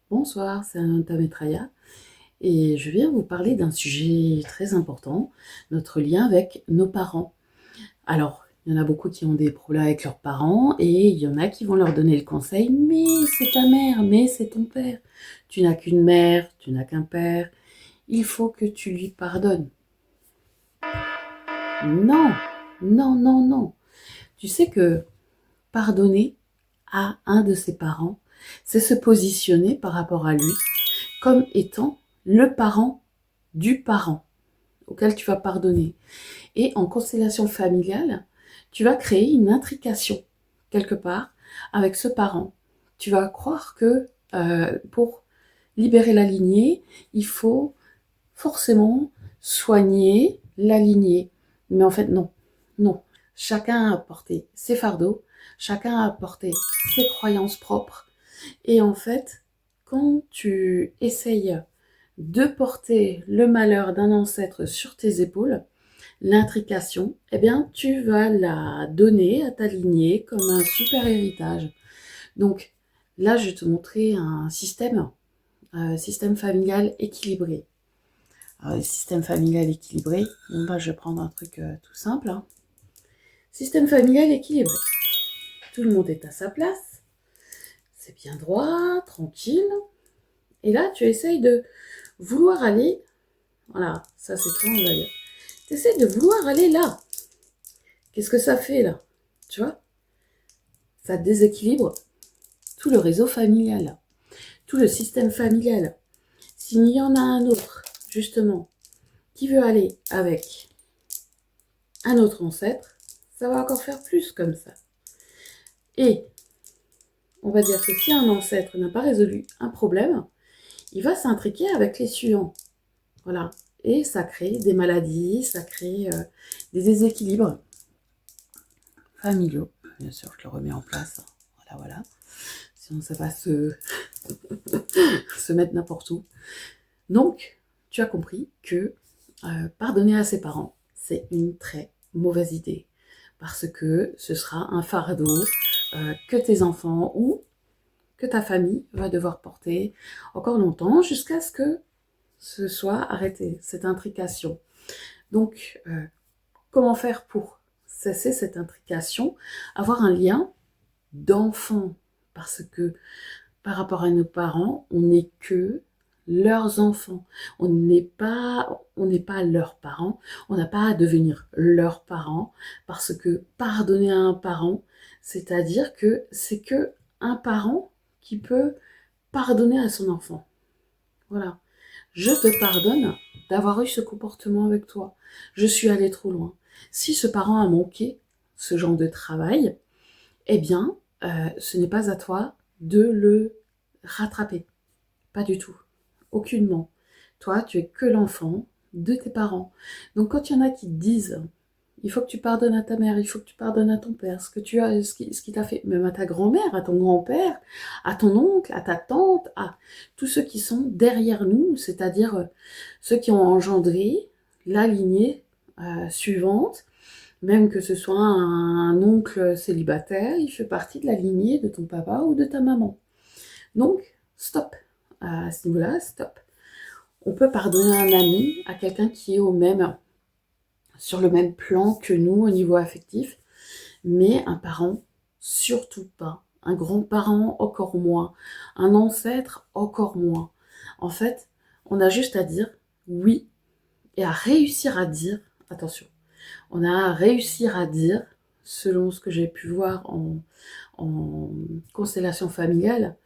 Bonsoir, c'est Ananta Maitreya et je viens vous parler d'un sujet très important, notre lien avec nos parents. Alors, il y en a beaucoup qui ont des problèmes avec leurs parents et il y en a qui vont leur donner le conseil, mais c'est ta mère, mais c'est ton père. Tu n'as qu'une mère, tu n'as qu'un père, il faut que tu lui pardonnes. Non, non, non, non. Tu sais que pardonner à un de ses parents, c'est se positionner par rapport à lui comme étant le parent du parent auquel tu vas pardonner. Et en constellation familiale, tu vas créer une intrication quelque part avec ce parent. Tu vas croire que pour libérer la lignée, il faut forcément soigner la lignée. Mais en fait, non. Non. Chacun a porté ses fardeaux, chacun a porté ses croyances propres. Et en fait, quand tu essayes de porter le malheur d'un ancêtre sur tes épaules, l'intrication, eh bien, tu vas la donner à ta lignée comme un super héritage. Donc, là, je vais te montrer un système familial équilibré. Alors, le système familial équilibré, bon, bah, je vais prendre un truc tout simple. Hein. Système familial équilibré. Tout le monde est à sa place. C'est bien droit, tranquille. Et là, tu essayes de vouloir aller, voilà, ça c'est toi, on va dire. Tu essaies de vouloir aller là. Qu'est-ce que ça fait là? Tu vois? Ça déséquilibre tout le réseau familial, tout le système familial. S'il y en a un autre, justement, qui veut aller avec un autre ancêtre, ça va encore faire plus comme ça. Et on va dire que si un ancêtre n'a pas résolu un problème, il va s'intriquer avec les suivants. Voilà. Et ça crée des maladies, ça crée des déséquilibres familiaux. Bien sûr, je le remets en place. Voilà, voilà. Sinon, ça va se mettre n'importe où. Donc, tu as compris que pardonner à ses parents, c'est une très mauvaise idée. Parce que ce sera un fardeau que tes enfants ou que ta famille va devoir porter encore longtemps jusqu'à ce que ce soit arrêté, cette intrication. Donc, comment faire pour cesser cette intrication? Avoir un lien d'enfant. Parce que par rapport à nos parents, on n'est que leurs enfants. On n'est pas leurs parents. On n'a pas à devenir leurs parents parce que pardonner à un parent, c'est-à-dire que c'est que un parent qui peut pardonner à son enfant. Voilà. Je te pardonne d'avoir eu ce comportement avec toi. Je suis allée trop loin. Si ce parent a manqué ce genre de travail, eh bien, ce n'est pas à toi de le rattraper. Pas du tout. Aucunement. Toi, tu es que l'enfant de tes parents. Donc, quand il y en a qui te disent, il faut que tu pardonnes à ta mère, il faut que tu pardonnes à ton père, ce qui t'a fait, même à ta grand-mère, à ton grand-père, à ton oncle, à ta tante, à tous ceux qui sont derrière nous, c'est-à-dire ceux qui ont engendré la lignée suivante, même que ce soit un oncle célibataire, il fait partie de la lignée de ton papa ou de ta maman. Donc, stop. À ce niveau-là, stop. On peut pardonner à un ami, à quelqu'un qui est sur le même plan que nous au niveau affectif, mais un parent, surtout pas. Un grand-parent, encore moins. Un ancêtre, encore moins. En fait, on a juste à dire oui et à réussir à dire, attention, on a à réussir à dire, selon ce que j'ai pu voir en constellation familiale,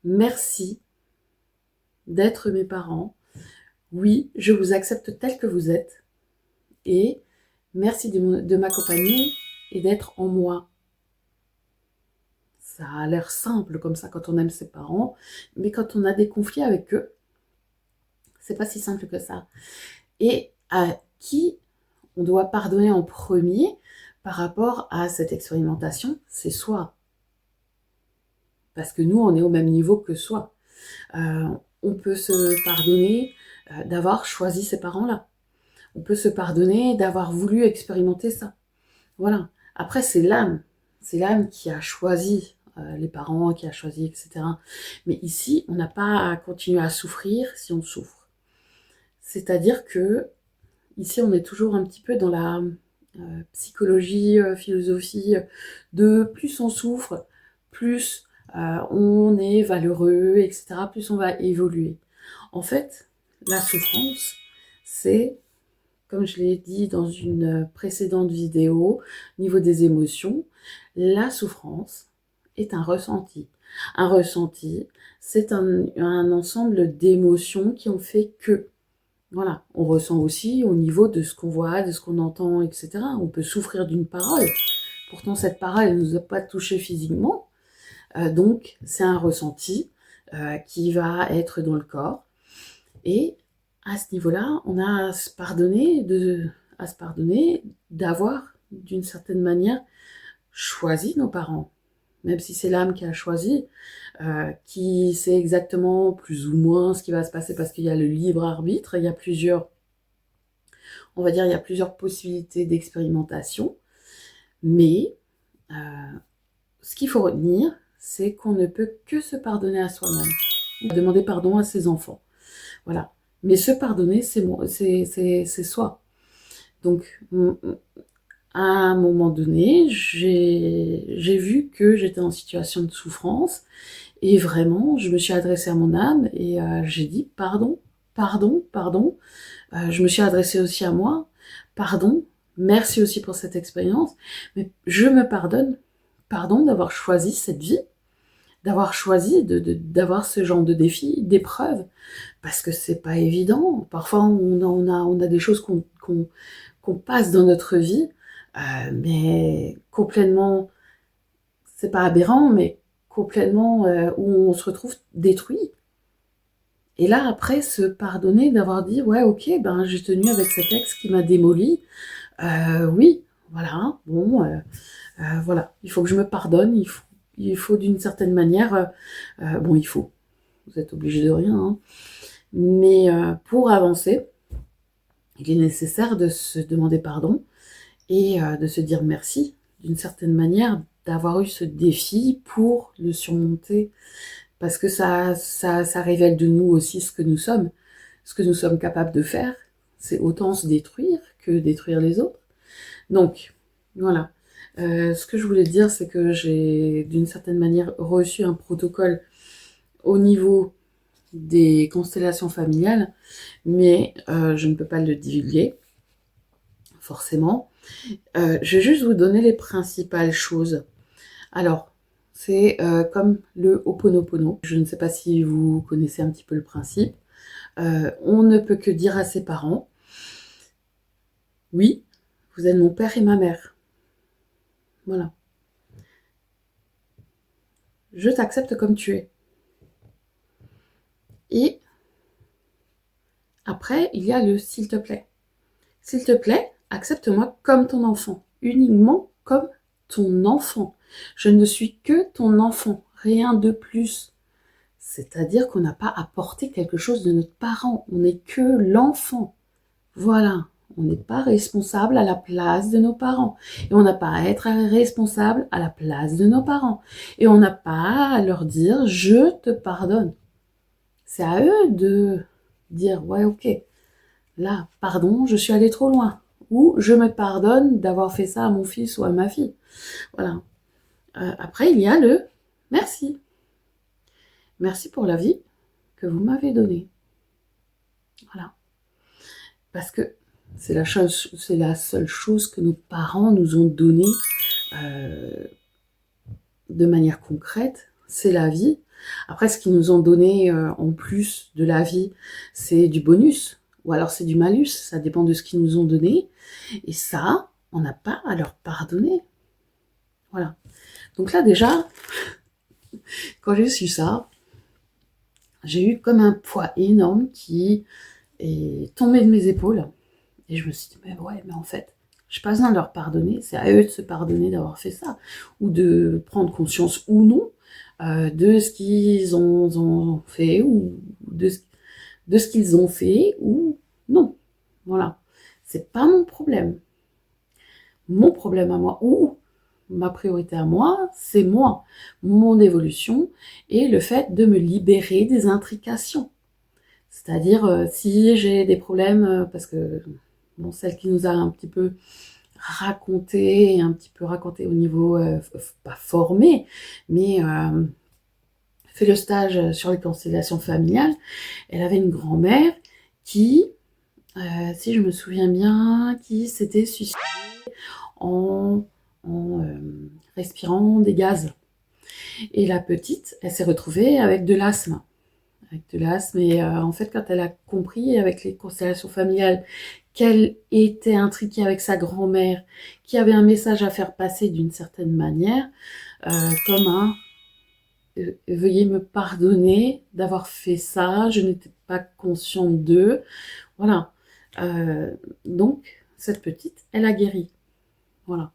merci d'être mes parents. Oui, je vous accepte tel que vous êtes. Et merci de m'accompagner et d'être en moi. Ça a l'air simple comme ça quand on aime ses parents, mais quand on a des conflits avec eux, c'est pas si simple que ça. Et à qui on doit pardonner en premier par rapport à cette expérimentation, c'est soi. Parce que nous, on est au même niveau que soi. On peut se pardonner d'avoir choisi ces parents-là. On peut se pardonner d'avoir voulu expérimenter ça. Voilà. Après, c'est l'âme. C'est l'âme qui a choisi les parents qui a choisi, etc. Mais ici, on n'a pas à continuer à souffrir si on souffre. C'est-à-dire que ici, on est toujours un petit peu dans la psychologie, philosophie de plus on souffre, plus on est valeureux, etc., plus on va évoluer. En fait, la souffrance, c'est, comme je l'ai dit dans une précédente vidéo, au niveau des émotions, la souffrance est un ressenti. Un ressenti, c'est un ensemble d'émotions qui ont fait que. Voilà, on ressent aussi au niveau de ce qu'on voit, de ce qu'on entend, etc. On peut souffrir d'une parole. Pourtant, cette parole ne nous a pas touché physiquement. Donc, c'est un ressenti qui va être dans le corps. Et à ce niveau-là, on a à se pardonner d'avoir, d'une certaine manière, choisi nos parents. Même si c'est l'âme qui a choisi, qui sait exactement plus ou moins ce qui va se passer parce qu'il y a le libre arbitre, il y a plusieurs possibilités d'expérimentation, mais ce qu'il faut retenir, c'est qu'on ne peut que se pardonner à soi-même, demander pardon à ses enfants. Voilà. Mais se pardonner, c'est soi. Donc, à un moment donné, j'ai vu que j'étais en situation de souffrance et vraiment, je me suis adressée à mon âme et j'ai dit pardon, pardon, pardon. Je me suis adressée aussi à moi, pardon, merci aussi pour cette expérience, mais je me pardonne, pardon d'avoir choisi cette vie, d'avoir choisi d'avoir ce genre de défi, d'épreuve, parce que c'est pas évident. Parfois, on a des choses qu'on passe dans notre vie, mais complètement, c'est pas aberrant, mais complètement où on se retrouve détruit. Et là, après, se pardonner d'avoir dit, ouais, ok, ben j'ai tenu avec cet ex qui m'a démoli. Oui, voilà, bon, voilà, il faut que je me pardonne, il faut d'une certaine manière, bon, vous êtes obligé de rien, hein, mais pour avancer, il est nécessaire de se demander pardon et de se dire merci, d'une certaine manière, d'avoir eu ce défi pour le surmonter, parce que ça révèle de nous aussi ce que nous sommes capables de faire, c'est autant se détruire que détruire les autres. Donc, voilà. Ce que je voulais dire, c'est que j'ai, d'une certaine manière, reçu un protocole au niveau des constellations familiales, mais je ne peux pas le divulguer, forcément. Je vais juste vous donner les principales choses. Alors, c'est comme le Ho'oponopono. Je ne sais pas si vous connaissez un petit peu le principe. On ne peut que dire à ses parents, oui, vous êtes mon père et ma mère. Voilà. Je t'accepte comme tu es. Et après, il y a le s'il te plaît. S'il te plaît, accepte-moi comme ton enfant. Uniquement comme ton enfant. Je ne suis que ton enfant. Rien de plus. C'est-à-dire qu'on n'a pas apporté quelque chose de notre parent. On n'est que l'enfant. Voilà. On n'est pas responsable à la place de nos parents. Et on n'a pas à être responsable à la place de nos parents. Et on n'a pas à leur dire « je te pardonne ». C'est à eux de dire « ouais, ok, là, pardon, je suis allée trop loin ». Ou « je me pardonne d'avoir fait ça à mon fils ou à ma fille ». Voilà. Après, il y a le « merci ». Merci pour la vie que vous m'avez donnée. Voilà. Parce que c'est la seule chose que nos parents nous ont donnée de manière concrète, c'est la vie. Après, ce qu'ils nous ont donné en plus de la vie, c'est du bonus, ou alors c'est du malus, ça dépend de ce qu'ils nous ont donné. Et ça, on n'a pas à leur pardonner. Voilà. Donc là, déjà, quand j'ai su ça, j'ai eu comme un poids énorme qui est tombé de mes épaules. Et je me suis dit, mais ouais, mais en fait, je n'ai pas besoin de leur pardonner, c'est à eux de se pardonner d'avoir fait ça, ou de prendre conscience ou non de ce qu'ils ont fait, ou de ce qu'ils ont fait, ou non. Voilà. C'est pas mon problème. Mon problème à moi, ou ma priorité à moi, c'est moi, mon évolution et le fait de me libérer des intrications. C'est-à-dire, si j'ai des problèmes, parce que bon, celle qui nous a un petit peu raconté au niveau, pas formé, mais fait le stage sur les constellations familiales, elle avait une grand-mère qui, si je me souviens bien, qui s'était suicidée en respirant des gaz. Et la petite, elle s'est retrouvée avec de l'asthme. Et en fait, quand elle a compris avec les constellations familiales qu'elle était intriquée avec sa grand-mère, qui avait un message à faire passer d'une certaine manière, comme un veuillez me pardonner d'avoir fait ça, je n'étais pas consciente d'eux. Voilà. Donc, cette petite, elle a guéri. Voilà.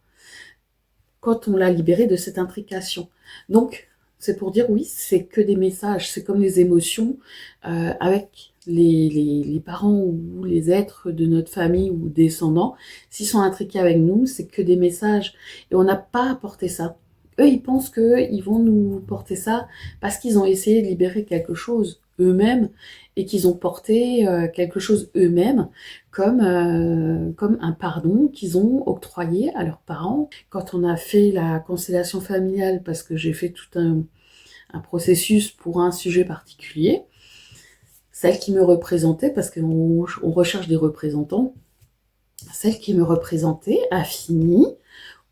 Quand on l'a libérée de cette intrication. Donc, c'est pour dire, oui, c'est que des messages, c'est comme les émotions avec les parents ou les êtres de notre famille ou descendants. S'ils sont intriqués avec nous, c'est que des messages. Et on n'a pas à porter ça. Eux, ils pensent qu'ils vont nous porter ça parce qu'ils ont essayé de libérer quelque chose eux-mêmes et qu'ils ont porté quelque chose eux-mêmes comme un pardon qu'ils ont octroyé à leurs parents. Quand on a fait la constellation familiale, parce que j'ai fait tout un processus pour un sujet particulier, celle qui me représentait, parce qu'on recherche des représentants, celle qui me représentait a fini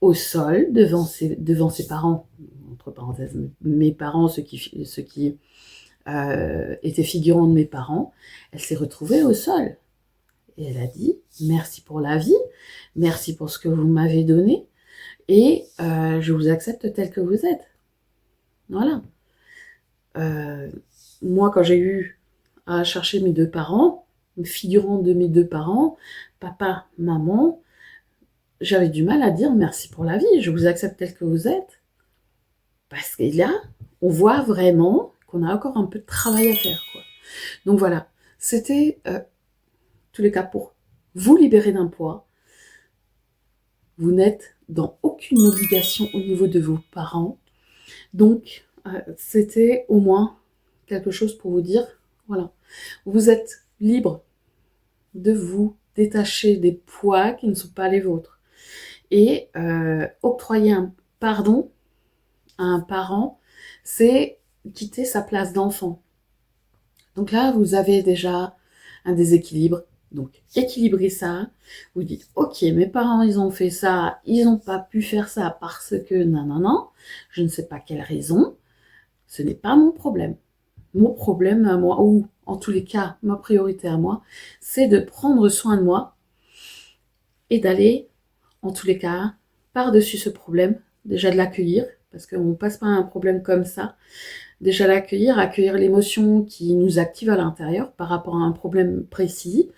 au sol devant ses parents, entre parenthèses, mes parents, ceux qui étaient figurants de mes parents. Elle s'est retrouvée au sol. Et elle a dit, merci pour la vie, merci pour ce que vous m'avez donné, et je vous accepte tel que vous êtes. Voilà. Moi, quand j'ai eu à chercher mes deux parents, figurant de mes deux parents, papa, maman, j'avais du mal à dire merci pour la vie, je vous accepte tel que vous êtes. Parce que là, on voit vraiment qu'on a encore un peu de travail à faire, quoi. Donc voilà, c'était tous les cas pour vous libérer d'un poids. Vous n'êtes dans aucune obligation au niveau de vos parents. Donc, c'était au moins quelque chose pour vous dire, voilà, vous êtes libre de vous détacher des poids qui ne sont pas les vôtres. Et octroyer un pardon à un parent, c'est quitter sa place d'enfant. Donc là, vous avez déjà un déséquilibre. Donc, équilibrez ça. Vous dites, ok, mes parents, ils ont fait ça, ils n'ont pas pu faire ça parce que non, je ne sais pas quelle raison. Ce n'est pas mon problème. Mon problème à moi, ou en tous les cas, ma priorité à moi, c'est de prendre soin de moi et d'aller, en tous les cas, par-dessus ce problème, déjà de l'accueillir, parce qu'on ne passe pas à un problème comme ça. Déjà l'accueillir, accueillir l'émotion qui nous active à l'intérieur par rapport à un problème précis.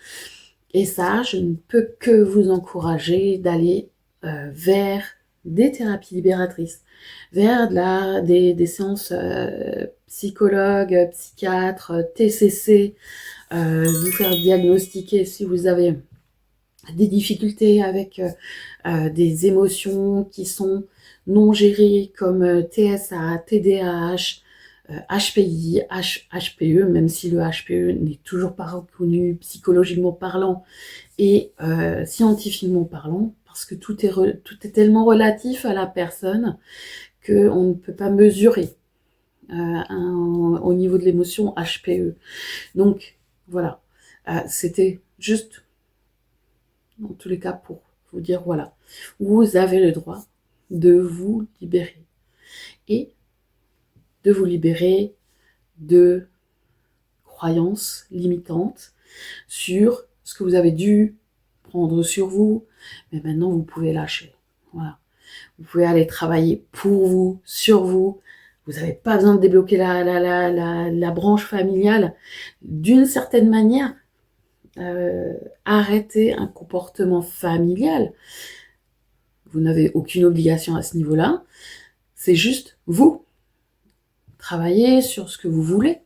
Et ça, je ne peux que vous encourager d'aller vers des thérapies libératrices, vers des séances psychologues, psychiatres, TCC, vous faire diagnostiquer si vous avez des difficultés avec des émotions qui sont non gérées comme TSA, TDAH, HPI, HPE, même si le HPE n'est toujours pas reconnu psychologiquement parlant et scientifiquement parlant, parce que tout est tellement relatif à la personne qu'on ne peut pas mesurer au niveau de l'émotion HPE. Donc voilà, c'était juste, dans tous les cas, pour vous dire, voilà, vous avez le droit de vous libérer. Et de vous libérer de croyances limitantes sur ce que vous avez dû prendre sur vous, mais maintenant vous pouvez lâcher. Voilà. Vous pouvez aller travailler pour vous, sur vous. Vous n'avez pas besoin de débloquer la branche familiale. D'une certaine manière, arrêter un comportement familial. Vous n'avez aucune obligation à ce niveau-là. C'est juste vous. Travaillez sur ce que vous voulez.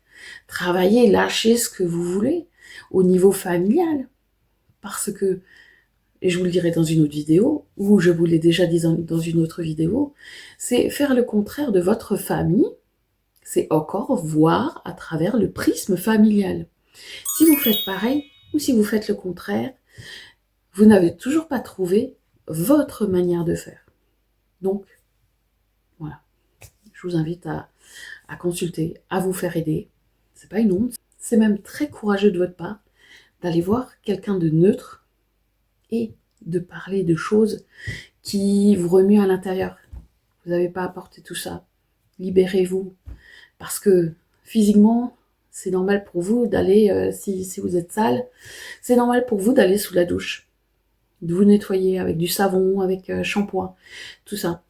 Travaillez, lâchez ce que vous voulez au niveau familial. Parce que et je vous le dirai dans une autre vidéo, ou je vous l'ai déjà dit dans une autre vidéo, c'est faire le contraire de votre famille, c'est encore voir à travers le prisme familial. Si vous faites pareil, ou si vous faites le contraire, vous n'avez toujours pas trouvé votre manière de faire. Donc, voilà. Je vous invite à consulter, à vous faire aider. C'est pas une honte, c'est même très courageux de votre part d'aller voir quelqu'un de neutre et de parler de choses qui vous remuent à l'intérieur. Vous n'avez pas à porter tout ça. Libérez-vous. Parce que physiquement, c'est normal pour vous d'aller, si vous êtes sale, c'est normal pour vous d'aller sous la douche, de vous nettoyer avec du savon, avec shampoing, tout ça.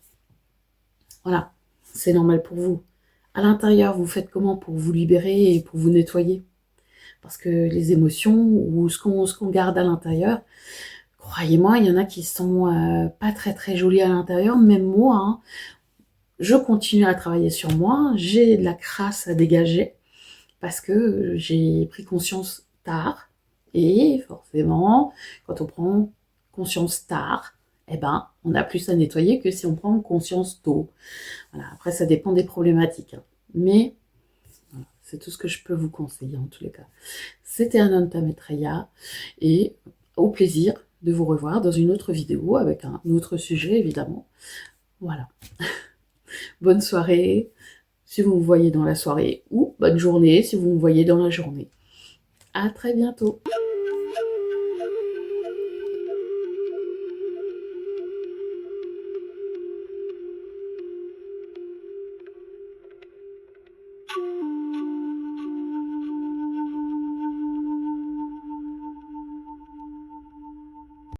Voilà, c'est normal pour vous. À l'intérieur, vous faites comment pour vous libérer et pour vous nettoyer? Parce que les émotions ou ce qu'on garde à l'intérieur, croyez-moi, il y en a qui sont pas très jolies à l'intérieur, même moi, hein. Je continue à travailler sur moi, j'ai de la crasse à dégager, parce que j'ai pris conscience tard, et forcément, quand on prend conscience tard, eh ben, on a plus à nettoyer que si on prend conscience tôt. Voilà. Après, ça dépend des problématiques, hein. Mais voilà, c'est tout ce que je peux vous conseiller en tous les cas. C'était Ananta Maitreya, et au plaisir de vous revoir dans une autre vidéo avec un autre sujet, évidemment. Voilà. Bonne soirée si vous me voyez dans la soirée, ou bonne journée si vous me voyez dans la journée. À très bientôt.